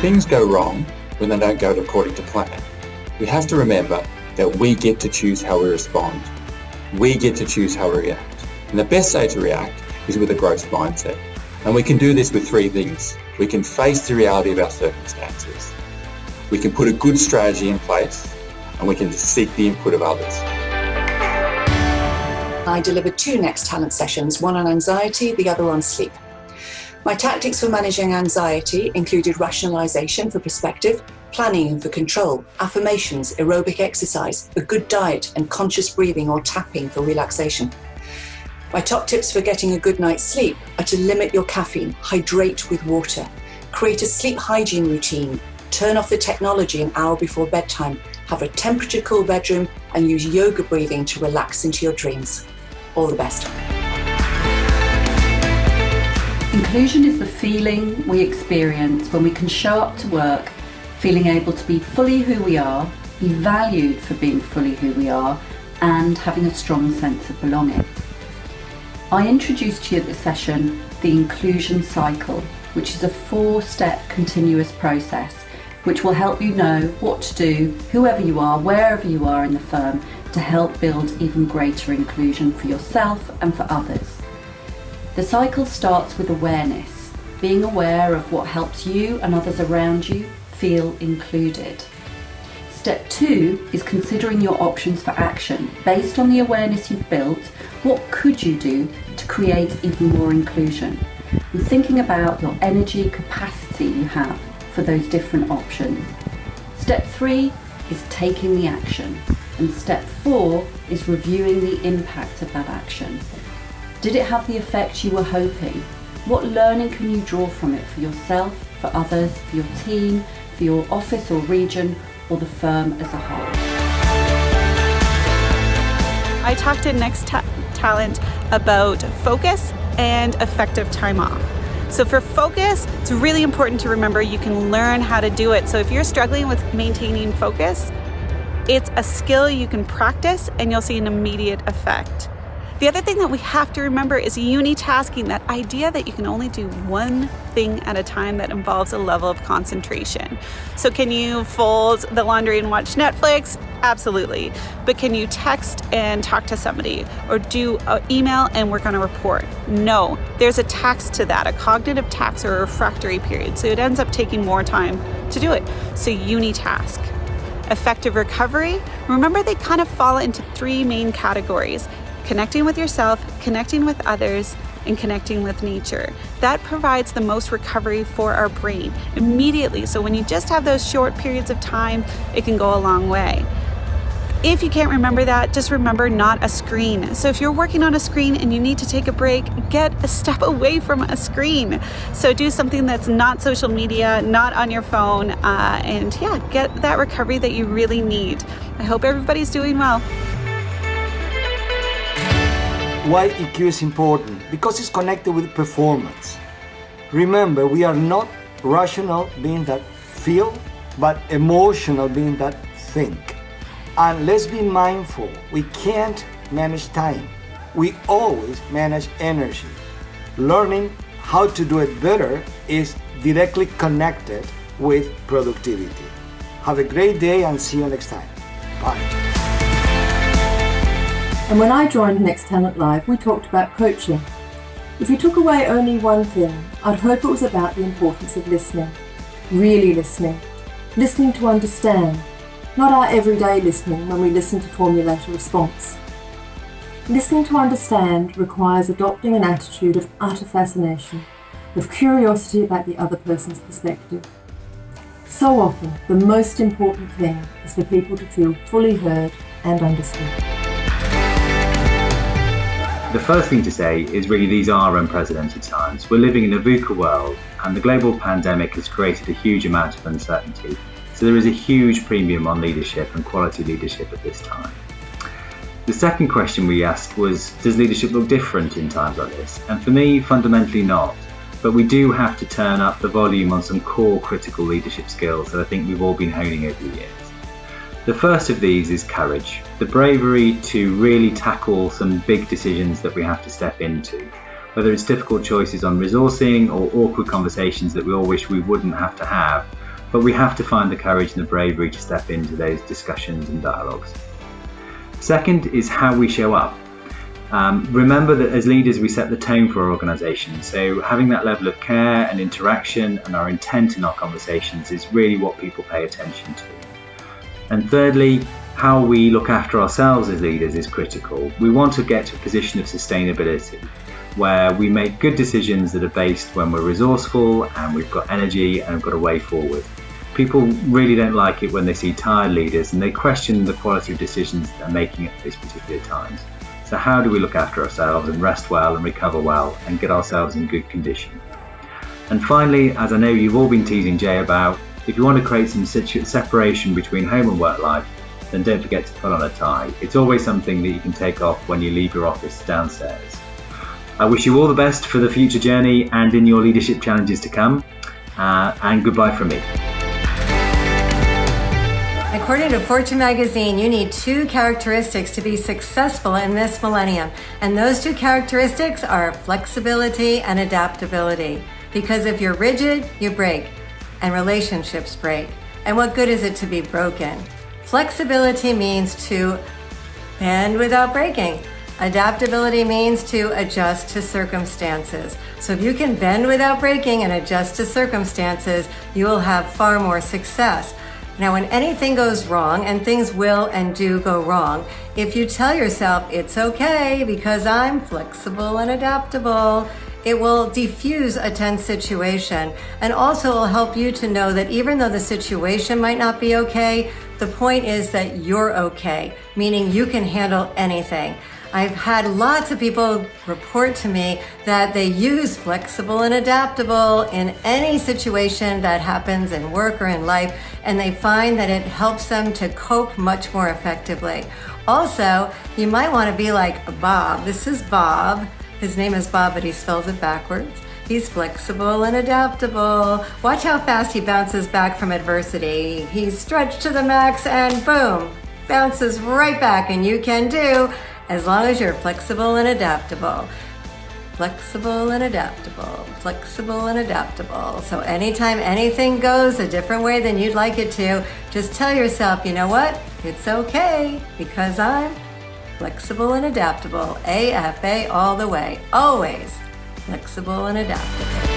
things go wrong, when they don't go according to plan, we have to remember that we get to choose how we respond. We get to choose how we react. And the best way to react is with a growth mindset. And we can do this with three things. We can face the reality of our circumstances. We can put a good strategy in place, and we can seek the input of others. I delivered 2 NextTalent sessions, one on anxiety, the other on sleep. My tactics for managing anxiety included rationalization for perspective, planning for control, affirmations, aerobic exercise, a good diet, and conscious breathing or tapping for relaxation. My top tips for getting a good night's sleep are to limit your caffeine, hydrate with water, create a sleep hygiene routine, turn off the technology an hour before bedtime, have a temperature-cool bedroom, and use yoga breathing to relax into your dreams. All the best. Inclusion is the feeling we experience when we can show up to work feeling able to be fully who we are, be valued for being fully who we are, and having a strong sense of belonging. I introduced to you at the session the inclusion cycle, which is a 4-step continuous process which will help you know what to do, whoever you are, wherever you are in the firm, to help build even greater inclusion for yourself and for others. The cycle starts with awareness, being aware of what helps you and others around you feel included. Step 2 is considering your options for action. Based on the awareness you've built, what could you do to create even more inclusion? And thinking about your energy capacity you have for those different options. Step 3 is taking the action. And step 4 is reviewing the impact of that action. Did it have the effect you were hoping? What learning can you draw from it for yourself, for others, for your team, for your office or region, or the firm as a whole? I talked in NextTalent about focus and effective time off. So for focus, it's really important to remember you can learn how to do it. So if you're struggling with maintaining focus, it's a skill you can practice and you'll see an immediate effect. The other thing that we have to remember is unitasking, that idea that you can only do one thing at a time that involves a level of concentration. So can you fold the laundry and watch Netflix? Absolutely. But can you text and talk to somebody or do an email and work on a report? No. There's a tax to that, a cognitive tax or a refractory period. So it ends up taking more time to do it. So unitask. Effective recovery, remember they kind of fall into 3 main categories: connecting with yourself, connecting with others, and connecting with nature. That provides the most recovery for our brain immediately. So when you just have those short periods of time, it can go a long way. If you can't remember that, just remember not a screen. So if you're working on a screen and you need to take a break, get a step away from a screen. So do something that's not social media, not on your phone, and get that recovery that you really need. I hope everybody's doing well. Why EQ is important? Because it's connected with performance. Remember, we are not rational beings that feel, but emotional beings that think. And let's be mindful, we can't manage time. We always manage energy. Learning how to do it better is directly connected with productivity. Have a great day and see you next time. Bye. And when I joined NextTalent Live, we talked about coaching. If you took away only one thing, I'd hope it was about the importance of listening. Really listening. Listening to understand. Not our everyday listening when we listen to formulate a response. Listening to understand requires adopting an attitude of utter fascination, of curiosity about the other person's perspective. So often, the most important thing is for people to feel fully heard and understood. The first thing to say is really these are unprecedented times. We're living in a VUCA world, and the global pandemic has created a huge amount of uncertainty. So there is a huge premium on leadership and quality leadership at this time. The second question we asked was, does leadership look different in times like this? And for me, fundamentally not. But we do have to turn up the volume on some core critical leadership skills that I think we've all been honing over the years. The first of these is courage, the bravery to really tackle some big decisions that we have to step into, whether it's difficult choices on resourcing or awkward conversations that we all wish we wouldn't have to have. but we have to find the courage and the bravery to step into those discussions and dialogues. Second is how we show up. Remember that as leaders we set the tone for our organisation, so having that level of care and interaction and our intent in our conversations is really what people pay attention to. And thirdly, how we look after ourselves as leaders is critical. We want to get to a position of sustainability where we make good decisions that are based when we're resourceful and we've got energy and we've got a way forward. People really don't like it when they see tired leaders and they question the quality of decisions they're making at those particular times. So how do we look after ourselves and rest well and recover well and get ourselves in good condition? And finally, as I know you've all been teasing Jay about, if you want to create some separation between home and work life, then don't forget to put on a tie. It's always something that you can take off when you leave your office downstairs. I wish you all the best for the future journey and in your leadership challenges to come. And goodbye from me. According to Fortune magazine, you need 2 characteristics to be successful in this millennium. And those 2 characteristics are flexibility and adaptability. Because if you're rigid, you break, and relationships break. And what good is it to be broken? Flexibility means to bend without breaking. Adaptability means to adjust to circumstances. So if you can bend without breaking and adjust to circumstances, you will have far more success. Now, when anything goes wrong, and things will and do go wrong, if you tell yourself, it's okay because I'm flexible and adaptable, it will diffuse a tense situation, and also will help you to know that even though the situation might not be okay, the point is that you're okay, meaning you can handle anything. I've had lots of people report to me that they use flexible and adaptable in any situation that happens in work or in life, and they find that it helps them to cope much more effectively. Also, you might want to be like Bob. This is Bob. His name is Bob, but he spells it backwards. He's flexible and adaptable. Watch how fast he bounces back from adversity. He's stretched to the max and boom, bounces right back, and you can do as long as you're flexible and adaptable. Flexible and adaptable, flexible and adaptable. So anytime anything goes a different way than you'd like it to, just tell yourself, you know what? It's okay because I'm flexible and adaptable. AFA all the way. Always flexible and adaptable.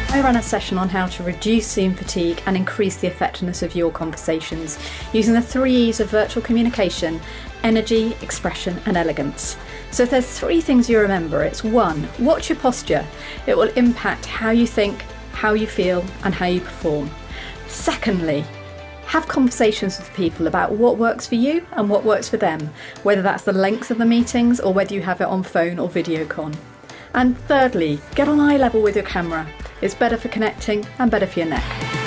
I ran a session on how to reduce Zoom fatigue and increase the effectiveness of your conversations using the 3 E's of virtual communication: energy, expression and elegance. So if there's 3 things you remember, it's 1, watch your posture. It will impact how you think, how you feel and how you perform. Secondly, have conversations with people about what works for you and what works for them, whether that's the length of the meetings or whether you have it on phone or video con. And thirdly, get on eye level with your camera. It's better for connecting and better for your neck.